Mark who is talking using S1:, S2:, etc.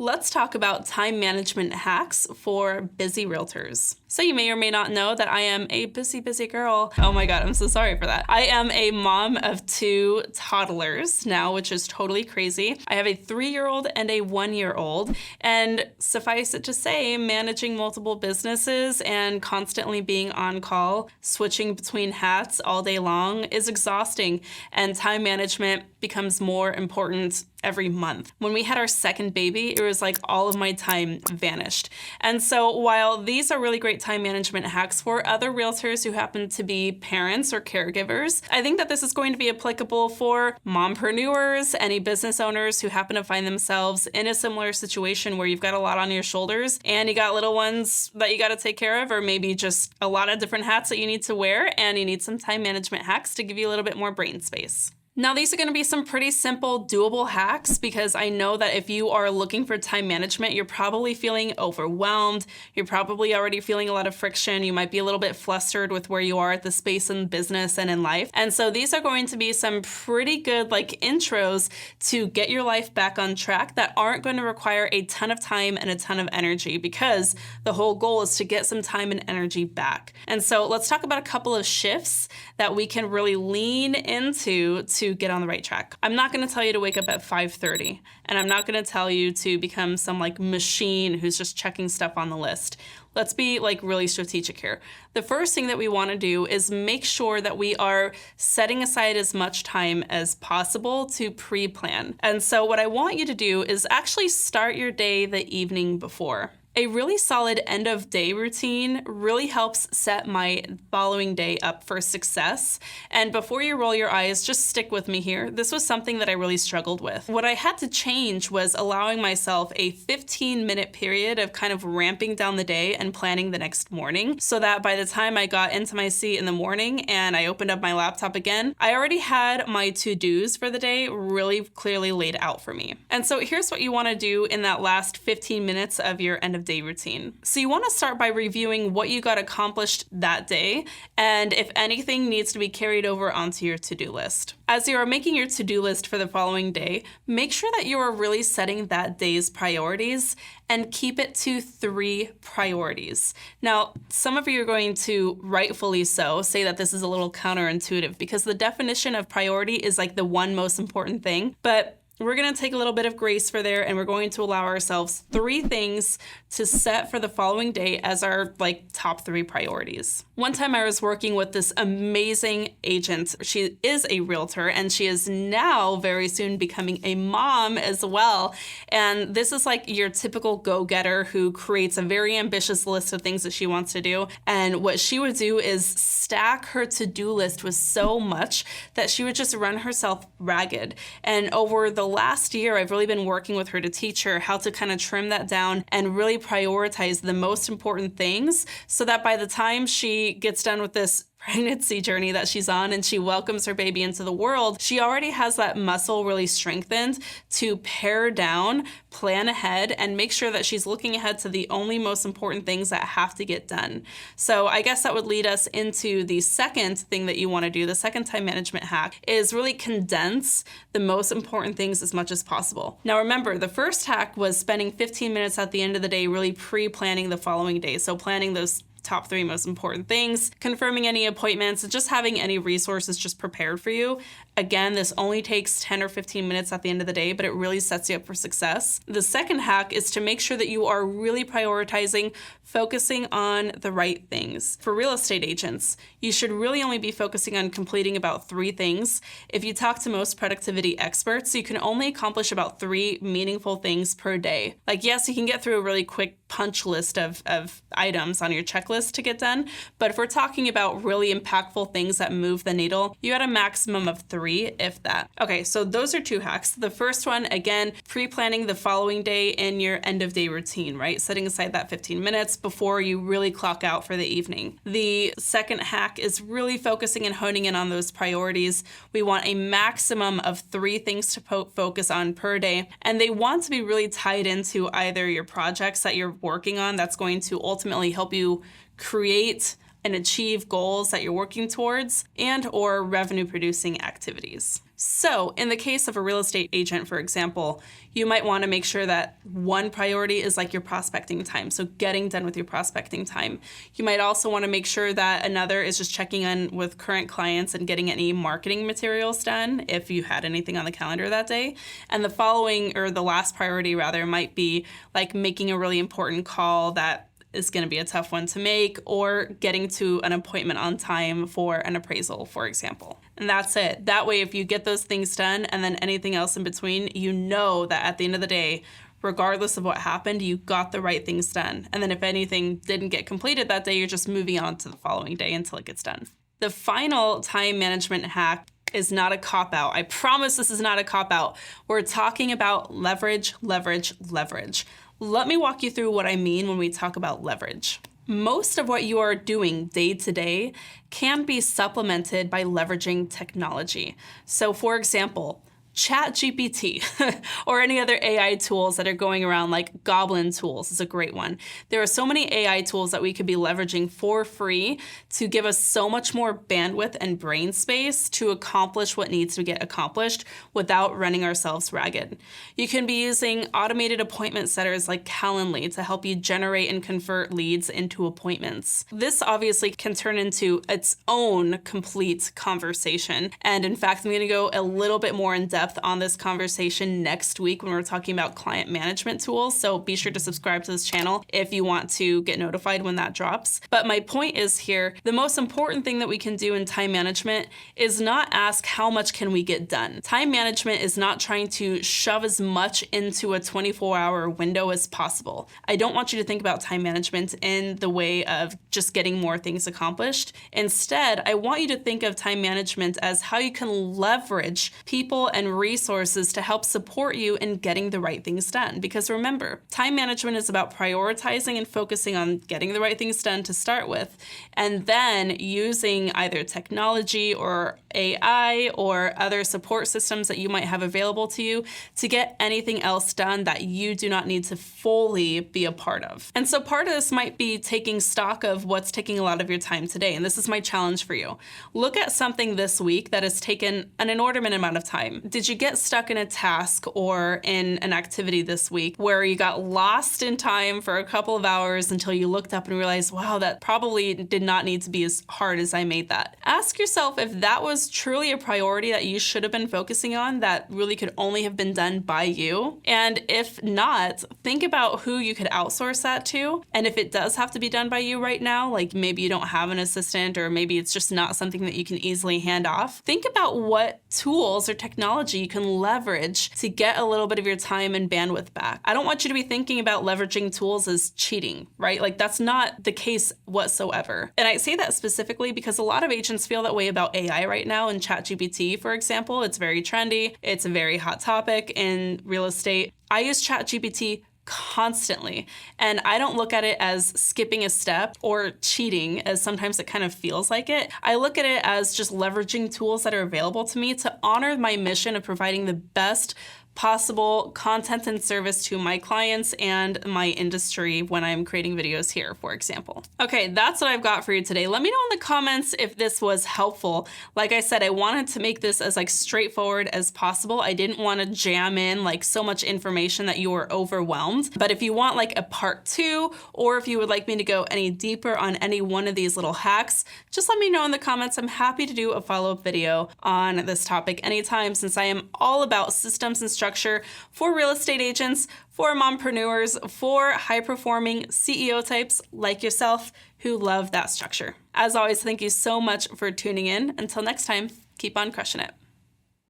S1: Let's talk about time management hacks for busy realtors. So you may or may not know that I am a busy girl. Oh my God, I'm so sorry for that. I am a mom of 2 toddlers now, which is totally crazy. I have a 3-year-old and a 1-year-old, and suffice it to say, managing multiple businesses and constantly being on call, switching between hats all day long is exhausting, and time management becomes more important every month. When we had our second baby, it was like all of my time vanished. And so while these are really great time management hacks for other realtors who happen to be parents or caregivers, I think that this is going to be applicable for mompreneurs, any business owners who happen to find themselves in a similar situation where you've got a lot on your shoulders and you got little ones that you got to take care of, or maybe just a lot of different hats that you need to wear, and you need some time management hacks to give you a little bit more brain space. Now, these are going to be some pretty simple, doable hacks, because I know that if you are looking for time management, you're probably feeling overwhelmed. You're probably already feeling a lot of friction. You might be a little bit flustered with where you are at the space in business and in life. And so these are going to be some pretty good intros to get your life back on track that aren't going to require a ton of time and a ton of energy, because the whole goal is to get some time and energy back. And so let's talk about a couple of shifts that we can really lean into to get on the right track. I'm not going to tell you to wake up at 5:30, and I'm not going to tell you to become some machine who's just checking stuff on the list. Let's be really strategic here. The first thing that we want to do is make sure that we are setting aside as much time as possible to pre-plan. And so what I want you to do is actually start your day the evening before. A really solid end of day routine really helps set my following day up for success. And before you roll your eyes, just stick with me here. This was something that I really struggled with. What I had to change was allowing myself a 15-minute period of kind of ramping down the day and planning the next morning, so that by the time I got into my seat in the morning and I opened up my laptop again, I already had my to-dos for the day really clearly laid out for me. And so here's what you want to do in that last 15 minutes of your end of day routine. So you want to start by reviewing what you got accomplished that day, and if anything needs to be carried over onto your to-do list. As you are making your to-do list for the following day, make sure that you are really setting that day's priorities and keep it to 3 priorities. Now, some of you are going to, rightfully so, say that this is a little counterintuitive, because the definition of priority is the one most important thing, but we're going to take a little bit of grace for there, and we're going to allow ourselves 3 things to set for the following day as our top 3 priorities. One time I was working with this amazing agent. She is a realtor, and she is now very soon becoming a mom as well. And this is your typical go-getter who creates a very ambitious list of things that she wants to do. And what she would do is stack her to-do list with so much that she would just run herself ragged. And over the last year, I've really been working with her to teach her how to kind of trim that down and really prioritize the most important things, so that by the time she gets done with this pregnancy journey that she's on and she welcomes her baby into the world, she already has that muscle really strengthened to pare down, plan ahead, and make sure that she's looking ahead to the only most important things that have to get done. So I guess that would lead us into the second thing that you want to do. The second time management hack is really condense the most important things as much as possible. Now remember, the first hack was spending 15 minutes at the end of the day really pre-planning the following day. So planning those top 3 most important things, confirming any appointments, and just having any resources just prepared for you. Again, this only takes 10 or 15 minutes at the end of the day, but it really sets you up for success. The second hack is to make sure that you are really prioritizing, focusing on the right things. For real estate agents, you should really only be focusing on completing about 3 things. If you talk to most productivity experts, you can only accomplish about 3 meaningful things per day. Yes, you can get through a really quick punch list of items on your checklist to get done, but if we're talking about really impactful things that move the needle, you had a maximum of 3, if that. Okay, so those are 2 hacks. The first one, again, pre-planning the following day in your end of day routine, right? Setting aside that 15 minutes before you really clock out for the evening. The second hack is really focusing and honing in on those priorities. We want a maximum of 3 things to focus on per day, and they want to be really tied into either your projects that you're working on that's going to ultimately help you create and achieve goals that you're working towards and or revenue producing activities. So in the case of a real estate agent, for example, you might want to make sure that one priority is like your prospecting time, so getting done with your prospecting time. You might also want to make sure that another is just checking in with current clients and getting any marketing materials done if you had anything on the calendar that day. And the following, or the last priority rather, might be like making a really important call that is going to be a tough one to make, or getting to an appointment on time for an appraisal, for example. And that's it. That way, if you get those things done and then anything else in between, you know that at the end of the day, regardless of what happened, you got the right things done. And then if anything didn't get completed that day, you're just moving on to the following day until it gets done. The final time management hack is not a cop-out. I promise this is not a cop-out. We're talking about leverage, leverage, leverage. Let me walk you through what I mean when we talk about leverage. Most of what you are doing day to day can be supplemented by leveraging technology. So for example, ChatGPT or any other AI tools that are going around, like Goblin tools is a great one. There are so many AI tools that we could be leveraging for free to give us so much more bandwidth and brain space to accomplish what needs to get accomplished without running ourselves ragged. You can be using automated appointment setters like Calendly to help you generate and convert leads into appointments. This obviously can turn into its own complete conversation. And in fact, I'm going to go a little bit more in depth on this conversation next week when we're talking about client management tools. So be sure to subscribe to this channel if you want to get notified when that drops. But my point is here, the most important thing that we can do in time management is not ask how much can we get done. Time management is not trying to shove as much into a 24-hour window as possible. I don't want you to think about time management in the way of just getting more things accomplished. Instead, I want you to think of time management as how you can leverage people and resources to help support you in getting the right things done. Because remember, time management is about prioritizing and focusing on getting the right things done to start with, and then using either technology or AI or other support systems that you might have available to you to get anything else done that you do not need to fully be a part of. And so part of this might be taking stock of what's taking a lot of your time today. And this is my challenge for you. Look at something this week that has taken an inordinate amount of time. Did you get stuck in a task or in an activity this week where you got lost in time for a couple of hours until you looked up and realized, wow, that probably did not need to be as hard as I made that? Ask yourself if that was truly a priority that you should have been focusing on that really could only have been done by you. And if not, think about who you could outsource that to. And if it does have to be done by you right now, like maybe you don't have an assistant or maybe it's just not something that you can easily hand off, think about what tools or technology you can leverage to get a little bit of your time and bandwidth back. I don't want you to be thinking about leveraging tools as cheating, right? Like that's not the case whatsoever. And I say that specifically because a lot of agents feel that way about AI right now. And ChatGPT, for example, it's very trendy. It's a very hot topic in real estate. I use ChatGPT constantly. And I don't look at it as skipping a step or cheating, as sometimes it kind of feels like it. I look at it as just leveraging tools that are available to me to honor my mission of providing the best possible content and service to my clients and my industry when I'm creating videos here, for example. Okay, that's what I've got for you today. Let me know in the comments if this was helpful. Like I said, I wanted to make this as straightforward as possible. I didn't want to jam in so much information that you were overwhelmed. But if you want a part 2, or if you would like me to go any deeper on any one of these little hacks, just let me know in the comments. I'm happy to do a follow-up video on this topic anytime, since I am all about systems and structure for real estate agents, for mompreneurs, for high-performing CEO types like yourself who love that structure. As always, thank you so much for tuning in. Until next time, keep on crushing it.